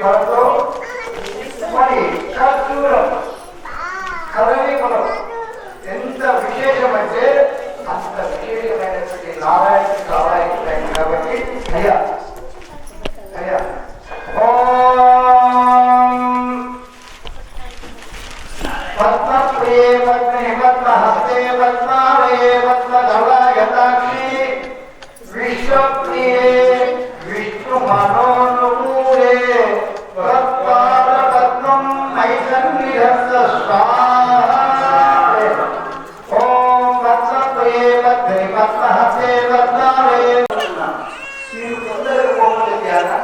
ఫలతో మరి కర్పూరం కదలి ఫలం ఎంత విశేషమంటే అంత విశేషమైనటువంటి నారాయణకి కావాలైన కాబట్టి అయ్యా అయ్యా పద్మప్రియే పద్మే పద్మహస్తే పద్మాలయే పద్మధవళయతాక్షి విశ్వప్రియే విష్ణు మనోనుకూలే పద్మం మైసన్నిధస్త స్వాహే ఓం పద్మప్రియే పద్మే పద్మహస్తే పద్మాలయే మీరు కొందరు కోపం చేయాలా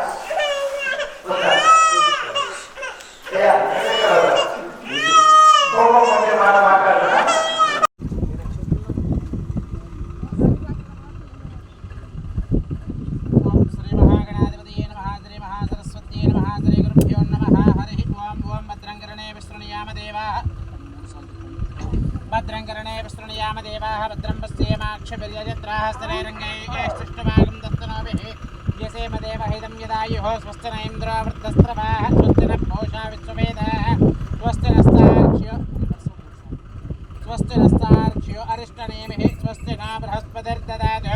भद्रंकरणे विष्णुयाम देवाः भद्रं पश्येमाक्षभिर्यजत्राः स्तनैरङ्गैश्चिष्टभागं दत्तनोभिः यसेम देवहिदं यदायुः स्वस्ति न इन्द्रो वृद्धस्त्रवाः स्वस्ति न पूषा विश्ववेदाः स्वस्ति नस्तार्क्ष्यो अरिष्टनेमिः स्वस्ति न बृहस्पतिर्ददातु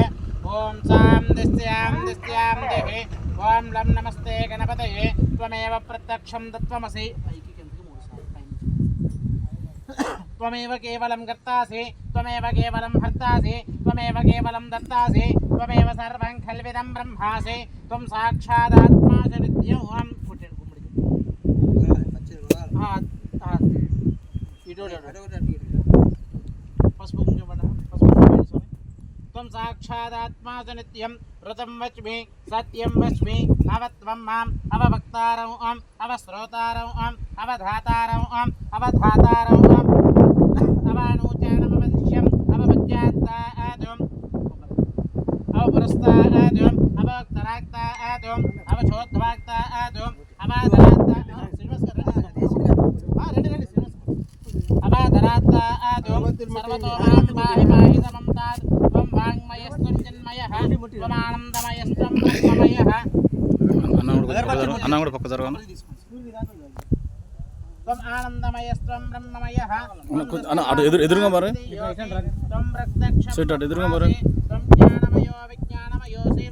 ॐ सां दिस्यां देहि ॐ लं नमस्ते गणपतये त्वमेव प्रत्यक्षं तत्त्वमसि त्वमेव केवलं कर्तासि त्वमेव केवलं हर्तासि त्वमेव केवलं दत्तासि त्वमेव सर्वं खल्विदं ब्रह्मासि त्वं साक्षादात्मासि नित्यं त्वं साक्षादात्मासि नित्यं ऋतं वच्मि सत्यं वच्मि अवत्वं माम् अवभक्तारौ अवश्रोतारौ अवधातारौ अवधातारौ अवानूचानमवदिश्यम् अवभज्यात्तादुम् अवपुरस्तादुम् अवक्तराक्तादुम् अवचोद्वाक्तादुम् अवाधरात्तादुम् सर्वतो मां पाहि पाहि समं तात् त्वं वाङ्मयस्त्वं चिन्मयः त्वमानन्दमयस्त्वं ब्रह्ममयः అన్నగూడ పక్క జరగను त्वं आनंदमयस्त्वं ब्रह्ममयः అటు ఎదురుగా మరి त्वं प्रत्यक्षं సైట్ అటు ఎదురుగా మరి त्वं ज्ञानमयो विज्ञानमयोसि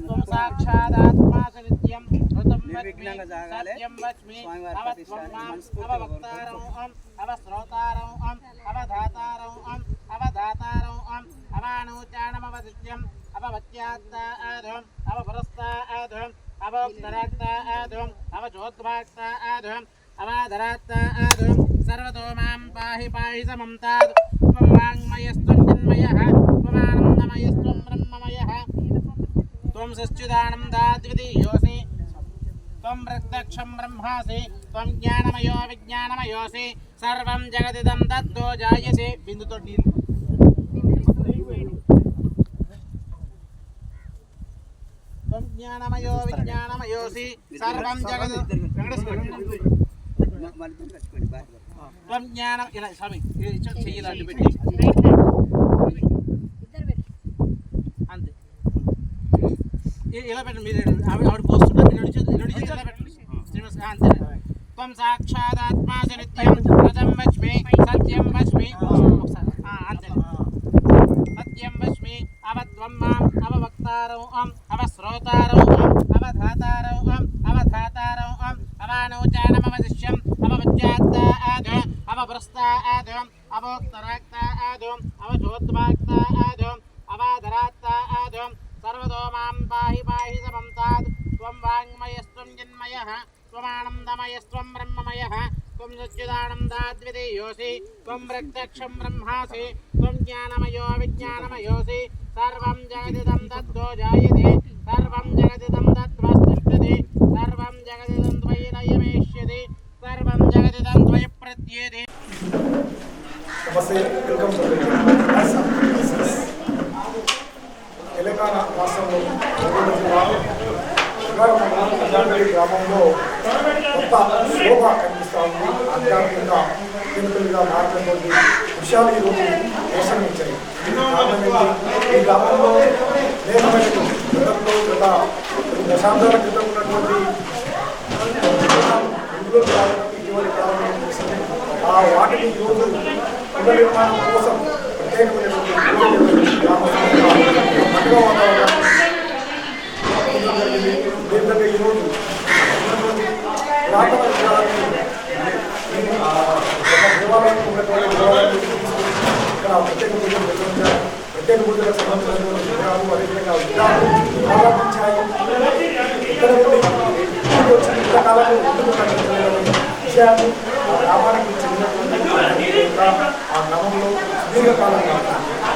त्वं साक्षादात्मासि नित्यं ऋतं वच्मि सत्यं वच्मि अवत्वं माम् अवभक्तारौ अवश्रोतारौ अवधातारौ अवधातारौ अवानूचानमवदिश्यम् अववच्यात्तादुम् अवपुरस्तादुम् अवोक्तराक्तादुम् अवचोद्वाक्तादुम् अवाधरात्तादुम् सर्वतो मां पाहि पाहि समं तात् त्वं वाङ्मयस्त्वं चिन्मयः त्वमानन्दमयस्त्वं ब्रह्ममयः त्वं सच्चिदानन्दाद्वितीयोऽसि त्वं प्रत्यक्षं ब्रह्मासि त्वं ज्ञानमयो विज्ञानमयोऽसि सर्वं जगदिदं तत्तो जायते बिन्दुतो नील त्वं ज्ञानमयो विज्ञानमयोऽसि सर्वं जगत् त्वं ज्ञानं ఇలా స్వామి చెయ్యి లాంటి పెట్టి అంతే ఇలా పెట్టండి మీరు ఆవిడ పోస్తుంటే ఇలా పెట్టండి శ్రీనివాస్ అంతే त्वं साक्षादात्मासि नित्यं ऋतं वच्मि सत्यं वच्मि अंते सत्यं वच्मि अवत्वं माम् अवभक्तारौ अवश्रोतारौ अवधातारौ अवधातारौ अवानूचानमवदिश्यम् अववच्यात्तादुम् अवपुरस्तादुम् अवोक्तराक्तादुम् अवचोद्वाक्तादुम् अवाधरात्तादुम् सर्वतो मां पाहि पाहि समं तात् त्वं वाङ्मयस्त्वं चिन्मयः त्वमानन्दमयस्त्वं ब्रह्ममयः त्वं सच्चिदानन्दाद्वितीयोऽसि त्वं प्रत्यक्षं ब्रह्मासि त्वं ज्ञानमयो विज्ञानमयोऽसि सर्वं जगदिदं तत्तो जायते सर्वं जगदिदं तत्त्वस्तिष्ठति सर्वं जगदिदं त्वयि लयमेष्यति सर्वं जगदिदं त्वयि प्रत्येति తెలంగాణ రాష్ట్రంలో గ్రామంలో కొత్త శోభ కనిపిస్తూ ఉంది. ఆధ్యాత్మికంగా తిరుపతిగా మారినటువంటి విషయాలు ఈరోజు దర్శనమిచ్చాయి. ఈ గ్రామంలో అనేకమైన బుద్ధులకు సంబంధించినటువంటి విగ్రహాలు అదేవిధంగా విగ్రహాలు ప్రారంభించాయి. ఇక్కడ ఇంతకాలంలో ముందుకు విషయాన్ని ఆ గ్రామానికి చెందినటువంటి ఆ గ్రామంలో సుదీర్ఘకాలంగా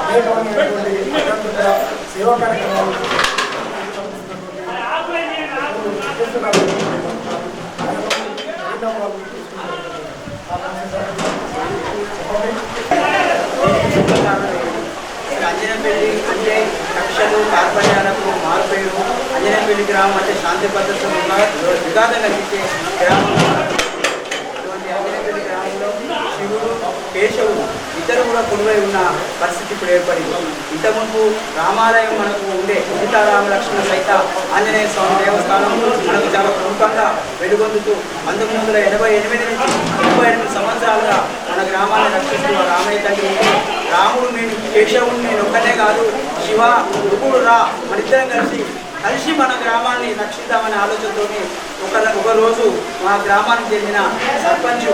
అనేకమైనటువంటి ఆధ్యాత్మిక సేవా కార్యక్రమాలు అంజనేపల్లి అంటే కక్షలు కార్పణ్యాలకు మారుపేరు. అంజనేపల్లి గ్రామం అంటే శాంతి భద్రతలు విఘాతం కలిగించే గ్రామం. అటువంటి అంజనేపల్లి గ్రామంలో శివుడు కేశవుడు ఇద్దరు కూడా కొలువై ఉన్న పరిస్థితి ఇప్పుడు ఏర్పడింది. ఇంతకుముందు రామాలయం మనకు ఉండే సీతారామ లక్ష్మణ సహిత ఆంజనేయ స్వామి దేవస్థానం మనకు చాలా ప్రముఖంగా వెలుగొందుతూ 1988 నుంచి 38 సంవత్సరాలుగా మన గ్రామాన్ని రక్షిస్తూ రామయ్య తండ్రి రాముడు నేను కేశవుడు నేను ఒక్కనే కాదు శివ రుకుడు రా మనిద్దరం కలిసి మన గ్రామాన్ని రక్షిద్దామనే ఆలోచనతో ఒక రోజు మా గ్రామానికి చెందిన సర్పంచ్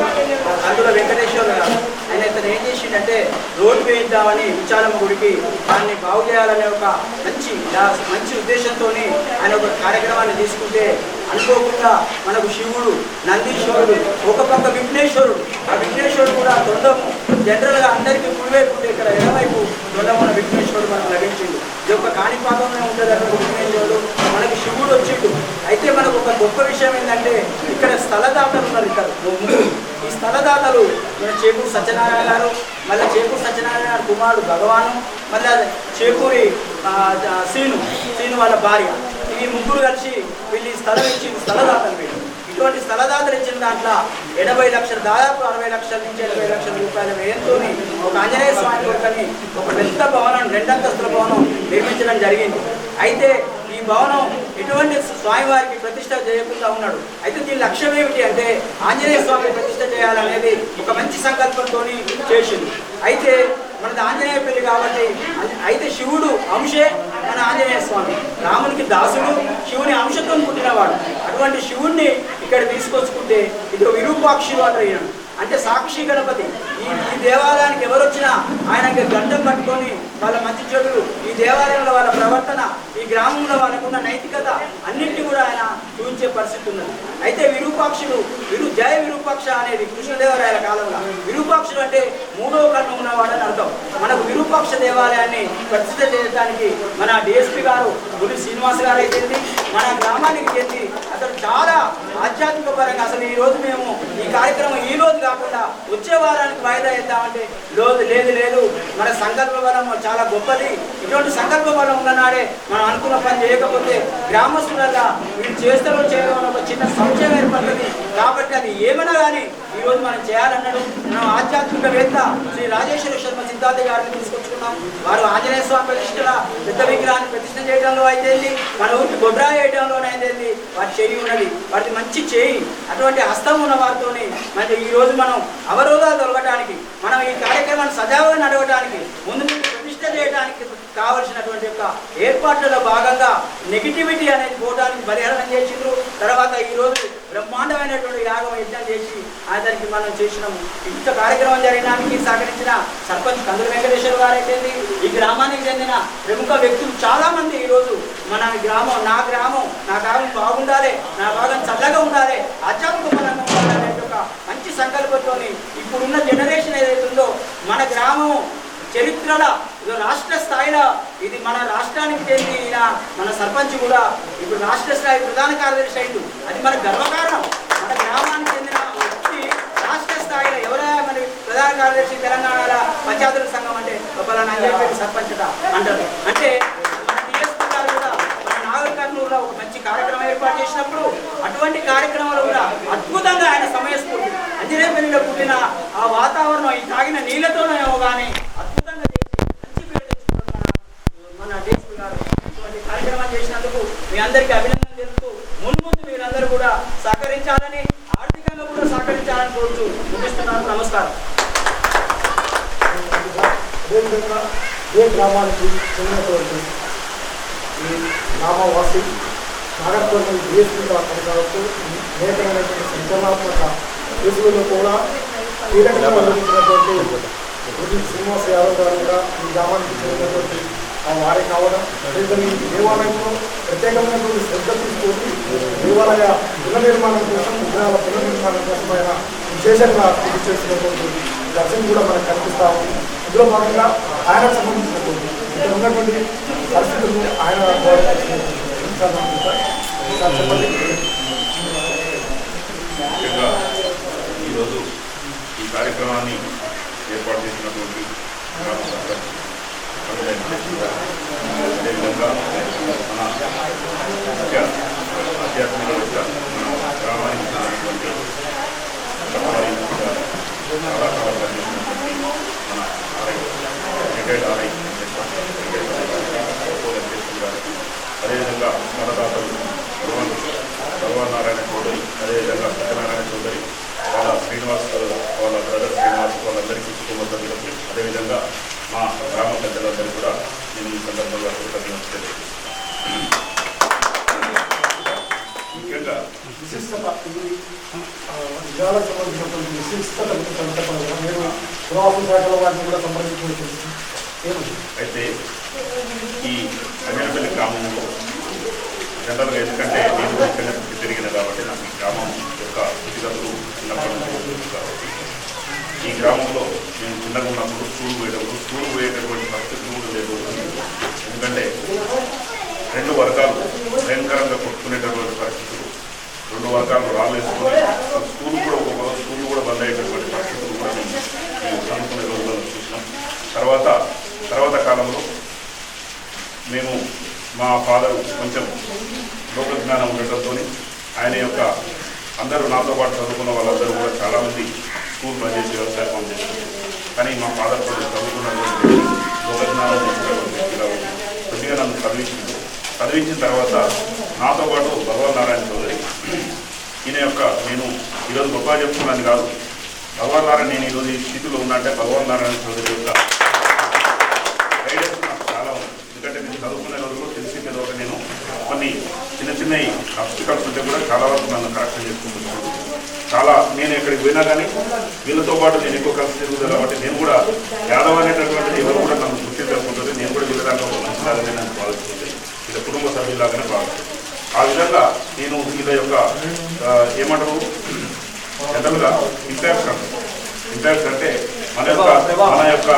అందులో వెంకటేశ్వర గారు ఆయన ఇతను ఏం చేసిండంటే రోడ్డు వేయిద్దామని విచారమ్మ గుడికి దాన్ని బాగు చేయాలనే ఒక మంచి ఉద్దేశంతో ఆయన ఒక కార్యక్రమాన్ని తీసుకుంటే అనుకోకుండా మనకు శివుడు నందీశ్వరుడు ఒక పక్క విఘ్నేశ్వరుడు ఆ విఘ్నేశ్వరుడు కూడా దొండము జనరల్గా అందరికీ కుడివైపు ఉంటే ఇక్కడ ఎడవైపు దొండమున విఘ్నేశ్వరుడు మనకు లభించింది. ఇది ఒక కాణిపాకంలో ఉంటుంది అక్కడ విఘ్నేశ్వరుడు మనకు శివుడు వచ్చిండు. అయితే మనకు ఒక గొప్ప విషయం ఏంటంటే ఇక్కడ స్థలదాతలు ఉన్నారు. ఇక్కడ ఈ స్థలదాతలు మన చేకూరు సత్యనారాయణ గారు, మళ్ళీ చేకూరు సత్యనారాయణ గారు కుమారుడు భగవాను, మళ్ళీ చేకూరి శ్రీను వాళ్ళ భార్య, ఈ ముగ్గురు కలిసి వీళ్ళు స్థలం ఇచ్చి స్థలదాతలు వీళ్ళు. ఇటువంటి స్థలదాతలు ఇచ్చిన దాంట్లో 80 లక్షలు దాదాపు 60 లక్షల నుంచి 70 లక్షల రూపాయల వ్యయంతో ఒక ఆంజనేయ స్వామి కొడుకని ఒక పెద్ద భవనం 2 అంతస్తుల భవనం నిర్మించడం జరిగింది. అయితే ఈ భవనం ఎటువంటి స్వామివారికి ప్రతిష్ట చేయకుండా ఉన్నాడు. అయితే దీని లక్ష్యం ఏమిటి అంటే ఆంజనేయ స్వామి ప్రతిష్ట చేయాలనేది ఒక మంచి సంకల్పంతో చేసింది. అయితే మనది ఆంజనేయపల్లి కాబట్టి అయితే శివుడు అంశే మన ఆంజనేయ స్వామి, రామునికి దాసుడు, శివుని అంశతో పుట్టినవాడు. అటువంటి శివుణ్ణి ఇక్కడ తీసుకొచ్చుకుంటే ఇది విరూపాక్షుడు అంటారు. అంటే సాక్షి గణపతి. ఈ దేవాలయానికి ఎవరు వచ్చినా ఆయనకి గంటం పట్టుకొని వాళ్ళ మంచి చెడులు, ఈ దేవాలయంలో వాళ్ళ ప్రవర్తన, ఈ గ్రామంలో వాళ్ళకున్న నైతికత అన్నింటినీ కూడా ఆయన చూపించే పరిస్థితి ఉన్నది. అయితే విరూపాక్షుడు జయ విరూపాక్ష అనేది కృష్ణదేవరాయల కాలంలో విరూపాక్షుడు అంటే 3వ కన్ను ఉన్నవాడని అర్థం. మనకు విరూపాక్ష దేవాలయాన్ని ప్రతిష్ఠ చేయడానికి మన డిఎస్పీ గారు గుడి శ్రీనివాస్ గారు అయితే మన గ్రామానికి చెంది అతను చాలా ఆధ్యాత్మిక పరంగా అసలు ఈ రోజు మేము ఈ కార్యక్రమం ఈ రోజు కాకుండా వచ్చే వారానికి వాయిదా ఇద్దామంటే లేదు మన సంకల్ప బలం చాలా గొప్పది. ఇటువంటి సంకల్ప బలం ఉన్ననాడే మనం అనుకున్న పని చేయకపోతే గ్రామస్తులలో వీళ్ళు చేస్తారో చేయడం ఒక చిన్న సంశయం ఏర్పడుతుంది. కాబట్టి అది ఏమైనా కానీ ఈరోజు మనం చేయాలన్నాడు. మనం ఆధ్యాత్మికవేత్త శ్రీ రాజేశ్వర శర్మ సిద్ధార్థ గారిని తీసుకొచ్చుకున్నాం. వారు ఆంజనేయ స్వామి ప్రతిష్ఠల పెద్ద విగ్రహాన్ని ప్రతిష్ఠ చేయడంలో అయితే మన ఊరికి గొడ్రా వేయడంలోనైతే వారి చేయి ఉన్నది, వారికి మంచి చేయి, అటువంటి హస్తం ఉన్న వారితోని మరి ఈరోజు మనం అవరోధాలు తొలగడానికి, మనం ఈ కార్యక్రమాన్ని సజావుగా నడవడానికి, ముందు ప్రతిష్ఠ చేయడానికి కావలసినటువంటి యొక్క ఏర్పాట్లలో భాగంగా నెగిటివిటీ అనేది పోవడానికి పరిహారం చేసిండ్రు. తర్వాత ఈరోజు బ్రహ్మాండమైనటువంటి యాగం యజ్ఞం చేసి దానికి మనం చేసినాము. ఇంత కార్యక్రమం జరగడానికి సహకరించిన సర్పంచ్ కందుల వెంకటేశ్వర గారు అయితే ఈ గ్రామానికి చెందిన ప్రముఖ వ్యక్తులు చాలా మంది ఈరోజు మన గ్రామం నా గ్రామం బాగుండాలి, నా భాగం చల్లగా ఉండాలి, ఆధ్యాత్మిక పరంగా ఉండాలనే ఒక మంచి సంకల్పంతో ఇప్పుడున్న జనరేషన్ ఏదైతే ఉందో మన గ్రామం చరిత్రలో రాష్ట్ర స్థాయిలో ఇది మన రాష్ట్రానికి చెందిన మన సర్పంచ్ కూడా ఇప్పుడు రాష్ట్ర స్థాయి ప్రధాన కార్యదర్శి అయింది. అది మన గర్వకారణం. మన గ్రామానికి చెందిన వ్యక్తి రాష్ట్ర స్థాయిలో ఎవరైనా మన ప్రధాన కార్యదర్శి తెలంగాణలో పంచాయతీల సంఘం అంటే పలానా అంజనేపల్లి సర్పంచ్ అంటారు. అంటే మన డిఎస్పీ గారు కూడా మన నాగర్ కర్నూలులో ఒక మంచి కార్యక్రమం ఏర్పాటు చేసినప్పుడు అటువంటి కార్యక్రమాలు కూడా అద్భుతంగా ఆయన సమయస్ఫూర్తి అంజనేపల్లిలో పుట్టిన ఆ వాతావరణం ఈ తాగిన నీళ్లతోనేమో కానీ అద్భుతంగా చేసి మంచి పేరు తెచ్చుకున్నారు మన డిఎస్పీ గారు. ఇటువంటి కార్యక్రమాలు చేసినందుకు మీ అందరికీ అభినందన తెలుపుతూ ముందు మీరందరూ కూడా సహకరించాలని, ఆర్థికంగా కూడా సహకరించాలని కోరుతూ ముగిస్తున్నాను. నమస్కారం. అదేవిధంగా ఏ గ్రామానికి చెందినటువంటి ఈ గ్రామవాసి నాగర్కోట డిఎస్పీగా కొనసాగుతూ అనేకమైనటువంటి సంచలనాత్మక కేసులలో కూడా కీలకంగా నిర్వహించినటువంటి శ్రీనివాస్ యాదవ్ గారు కూడా ఈ గ్రామానికి చెందినటువంటి వారే కావడం, అదేవిధంగా ఈ దేవాలయంలో ప్రత్యేకమైనటువంటి శ్రద్ధ తీసుకొని దేవాలయ పునర్నిర్మాణం కోసం, విగ్రహాల పునర్నిర్మాణం కోసం ఆయన విశేషంగా కృషి చేస్తున్నటువంటి దర్శనం కూడా మనకు కనిపిస్తా ఉంది. ఇందులో భాగంగా ఆయనకు సంబంధించినటువంటి ఇక్కడ ఉన్నటువంటి పరిస్థితులను ఆయన ముఖ్యంగా ఈరోజు ఈ కార్యక్రమాన్ని ఏర్పాటు చేసినటువంటి అదేవిధంగా మన ముఖ్య ఆధ్యాత్మిక మన గ్రామానికి చెందినటువంటి చాలా కాలం పనిచేసినటువంటి మన రిటైర్డ్ ఆర్ఐ గారికి, అదేవిధంగా మనదాతలు భగవాన్ నారాయణ చౌదరి, అదేవిధంగా సత్యనారాయణ చౌదరి, వాళ్ళ శ్రీనివాస్, వాళ్ళ బ్రదర్ శ్రీనివాస్, వాళ్ళందరికీ కుటుంబ సభ్యులకి, అదేవిధంగా మా గ్రామ పెద్దలందరికీ కూడా నేను ఈ సందర్భంగా కృతజ్ఞతలు తెలియజేస్తాను. ముఖ్యంగా విశిష్టత విజయాలకు సంబంధించినటువంటి విశిష్టత నేను పురావస్తు శాఖల వారిని కూడా సంబంధించి అయితే ఈ అంజనపల్లి గ్రామంలో జనరల్గా ఎందుకంటే నేను ముఖ్యంగా తిరిగిన కాబట్టి నాకు ఈ గ్రామం యొక్క స్థితిగతులు చిన్నప్పటి నుంచి కాబట్టి ఈ గ్రామంలో నేను చిన్నగా ఉన్నప్పుడు స్కూల్ పోయేటటువంటి పరిస్థితులు కూడా లేదు. ఎందుకంటే రెండు వర్గాలు భయంకరంగా కొట్టుకునేటటువంటి పరిస్థితులు, రెండు వర్గాలు రాలేసుకొని స్కూల్ కూడా ఒక్కొక్క స్కూల్ కూడా బంద్ అయ్యేటటువంటి పరిస్థితులు కూడా మేము చదువుకునే రోజుల్లో చూసినాం. తర్వాత కాలంలో మేము మా ఫాదర్ కొంచెం లోక జ్ఞానం ఉండటంతో ఆయన యొక్క అందరూ నాతో పాటు చదువుకున్న వాళ్ళందరూ కూడా చాలామంది స్కూల్ పనిచేసి వ్యవసాయ పని చేస్తారు. కానీ మా ఫాదర్ కొంచెం చదువుకున్నటువంటి లోక జ్ఞానం కొద్దిగా నన్ను చదివించిన తర్వాత నాతో పాటు భగవాన్ నారాయణ చౌదరి ఈయన యొక్క నేను ఈరోజు గొప్పగా చెప్తున్నాను కాదు, భగవాన్ నారాయణ నేను ఈరోజు ఈ స్థితిలో ఉన్నట్టే భగవాన్ నారాయణ చౌదరి యొక్క గైడెన్స్ నాకు చాలా ఉంది. ఎందుకంటే నేను చదువుకునే రోజుల్లో తెలిసిందే ఒక నేను కొన్ని చిన్న అబ్స్టికల్స్ ఉంటే కూడా చాలా వరకు నన్ను కరెక్షన్ చేసుకుంటున్నాను. చాలా నేను ఎక్కడికి పోయినా కానీ వీళ్ళతో పాటు నేను ఎక్కువ కలిసి తిరుగుతాను కాబట్టి నేను కూడా యాదవ్ అనేటటువంటిది ఎవరు కూడా నన్ను గుర్తించకుంటుంది. నేను కూడా వీళ్ళ దాంట్లో మంచిలాగానే నన్ను భావిస్తుంది, వీళ్ళ కుటుంబ సభ్యులాగానే భావిస్తుంది. ఆ విధంగా నేను వీళ్ళ యొక్క ఏమంటారు జనరల్గా ఇంపాక్ట్స్ అంటే మన యొక్క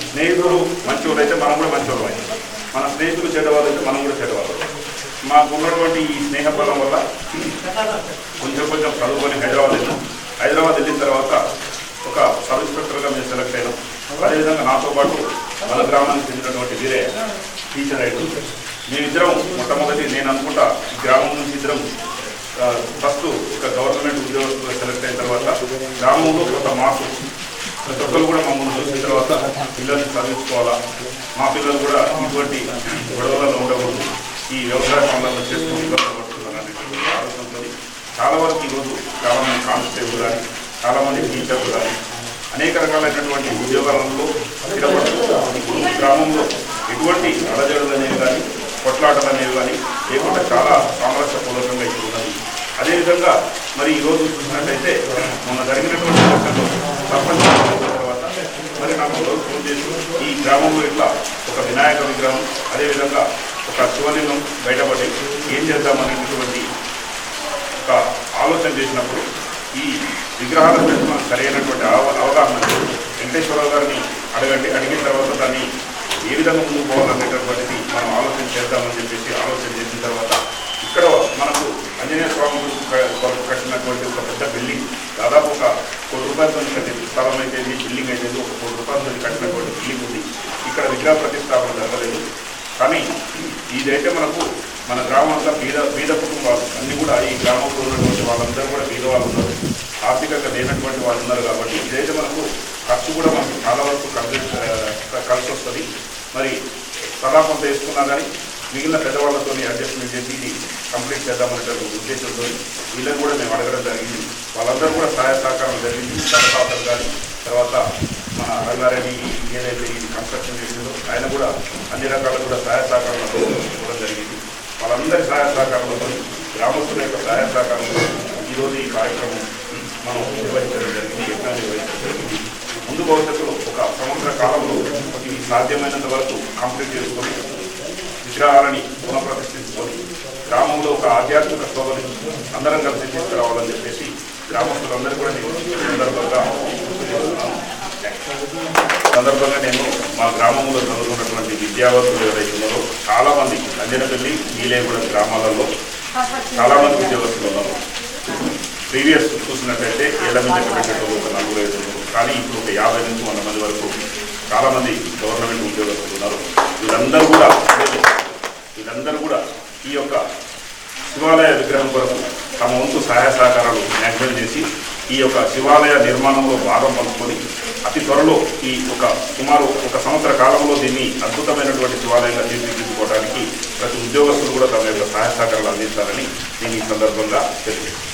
స్నేహితులు మంచివాళ్ళు అయితే మనం కూడా మంచివాళ్ళు అయితే, మన స్నేహితులు చెడ్డవాళ్ళు అయితే మనం కూడా చెడ్డవాళ్ళు. మాకు ఉన్నటువంటి ఈ స్నేహ బలం వల్ల కొంచెం చదువుకొని హైదరాబాద్ వెళ్ళిన తర్వాత ఒక సబ్ ఇన్స్పెక్టర్గా మేము సెలెక్ట్ అయినాం. అదేవిధంగా నాతో పాటు మన గ్రామానికి చెందినటువంటి వేరే టీచర్ అయితే మేమిద్దరం మొట్టమొదటి నేను అనుకుంటా ఈ గ్రామం నుంచి ఇద్దరం ఫస్ట్ ఒక గవర్నమెంట్ ఉద్యోగస్తులుగా సెలెక్ట్ అయిన తర్వాత గ్రామంలో కొంత మార్పు ప్రతి ఒక్కరు కూడా మమ్మల్ని చూసిన తర్వాత పిల్లల్ని చదివించుకోవాలా, మా పిల్లలు కూడా ఇటువంటి గొడవలలో ఉండకూడదు, ఈ వ్యవసాయ పనులలో చేసుకుని ఇబ్బంది పడుతున్నారు అనేటువంటి ఆలోచనతో చాలా వరకు ఈరోజు చాలామంది కానిస్టేబుల్ కానీ చాలామంది టీచర్లు కానీ అనేక రకాలైనటువంటి ఉద్యోగాలలో స్థిరపడుతూ ఇప్పుడు గ్రామంలో ఎటువంటి అడజడులు అనేవి కానీ కొట్లాటలు అనేవి కానీ లేకుండా చాలా సామరస్యపూర్వకంగా ఇప్పుడు ఉన్నది. అదేవిధంగా మరి ఈరోజు చూసినట్టయితే మొన్న జరిగినటువంటి ఎన్నికల్లో సర్పంచ్ తర్వాత మరి నాకు ఫోన్ చేసి ఈ గ్రామంలో ఇట్లా ఒక వినాయక విగ్రహం అదేవిధంగా ఒక శివలింగం బయటపడి ఏం చేద్దామనేటువంటి ఒక ఆలోచన చేసినప్పుడు ఈ విగ్రహాల మీద మనకు సరైనటువంటి అవగాహన వెంకటేశ్వరరావు గారిని అడిగిన తర్వాత దాన్ని ఏ విధంగా ముందుకు పోవాలనేటటువంటిది మనం ఆలోచన చేద్దామని చెప్పేసి ఆలోచన చేసిన తర్వాత ఇక్కడ మనకు ఆంజనేయ స్వామి కొరకు కట్టినటువంటి ఒక పెద్ద బిల్డింగ్ దాదాపు ఒక ₹1 కోటి కట్టిన స్థలం అయితే బిల్డింగ్ అయితే ఒక ₹1 కోటి కట్టినటువంటి బిల్డింగ్ ఉంది. ఇక్కడ విగ్రహ ప్రతిష్టాపన జరగలేదు. కానీ ఇదైతే మనకు మన గ్రామం అంతా బీద కుటుంబాలు అన్నీ కూడా ఈ గ్రామంలో ఉన్నటువంటి వాళ్ళందరూ కూడా బీద వాళ్ళు ఉన్నారు, ఆర్థికంగా లేనటువంటి వాళ్ళు ఉన్నారు. కాబట్టి ఇదైతే మనకు ఖర్చు కూడా మనకు చాలా వరకు కలిసి వస్తుంది. మరి సదా కొంత వేసుకున్నా కానీ మిగిలిన పెద్దవాళ్ళతో అడ్జస్ట్మెంట్ చేసి ఇది కంప్లీట్ చేద్దామనేటువంటి ఉద్దేశంతో వీళ్ళని కూడా మేము అడగడం జరిగింది. వాళ్ళందరూ కూడా సహాయ సహకారం జరిగింది. సరసాతలు కానీ తర్వాత మన రంగారెడ్డి ఏదైతే ఇది కన్స్ట్రక్షన్ చేసిందో ఆయన కూడా అన్ని రకాల కూడా సహాయ సహకారాలతో ఇవ్వడం జరిగింది. వాళ్ళందరి సహాయ సహకారంలో గ్రామస్తుల యొక్క సహాయ సహకారంలో ఈరోజు ఈ కార్యక్రమం మనం నిర్వహించడం జరిగింది, యజ్ఞాన్ని నిర్వహించడం జరిగింది. ముందు భవిష్యత్తులో ఒక సంవత్సర కాలంలో ఇది సాధ్యమైనంత వరకు కంప్లీట్ చేసుకొని విగ్రహాలని పునఃప్రతిష్ఠించుకొని గ్రామంలో ఒక ఆధ్యాత్మిక శోభని అందరం కలిసి తీసుకురావాలని చెప్పేసి గ్రామస్తులందరూ కూడా నేను సందర్భంగా నేను మా గ్రామంలో చదువుకున్నటువంటి విద్యావంతులు ఎవరైతే ఉన్నారో చాలామంది అంజనపల్లి నీలేగూడ గ్రామాలలో చాలామంది ఉద్యోగస్తులు ఉన్నారు. ప్రీవియస్ చూసినట్లయితే ఏళ్ళ మీద పెట్టేటప్పుడు ఒక 4-5 ఉన్నారు. కానీ ఇప్పుడు ఒక 50 నుంచి 100 మంది వరకు చాలామంది గవర్నమెంట్ ఉద్యోగస్తులు ఉన్నారు. వీళ్ళందరూ కూడా ఈ యొక్క శివాలయ విగ్రహం కొరకు తమ వంతు సహాయ సహకారాలు మ్యాగ్జిన్ చేసి ఈ యొక్క శివాలయ నిర్మాణంలో భాగం పంచుకొని అతి త్వరలో ఈ సుమారు 1 సంవత్సర కాలంలో దీన్ని అద్భుతమైనటువంటి శివాలయంగా తీర్చిదిద్దుకోవడానికి ప్రతి ఉద్యోగస్తులు కూడా తమ యొక్క సహాయ సహకారాలు అందిస్తారని నేను ఈ సందర్భంగా తెలియజేస్తాను.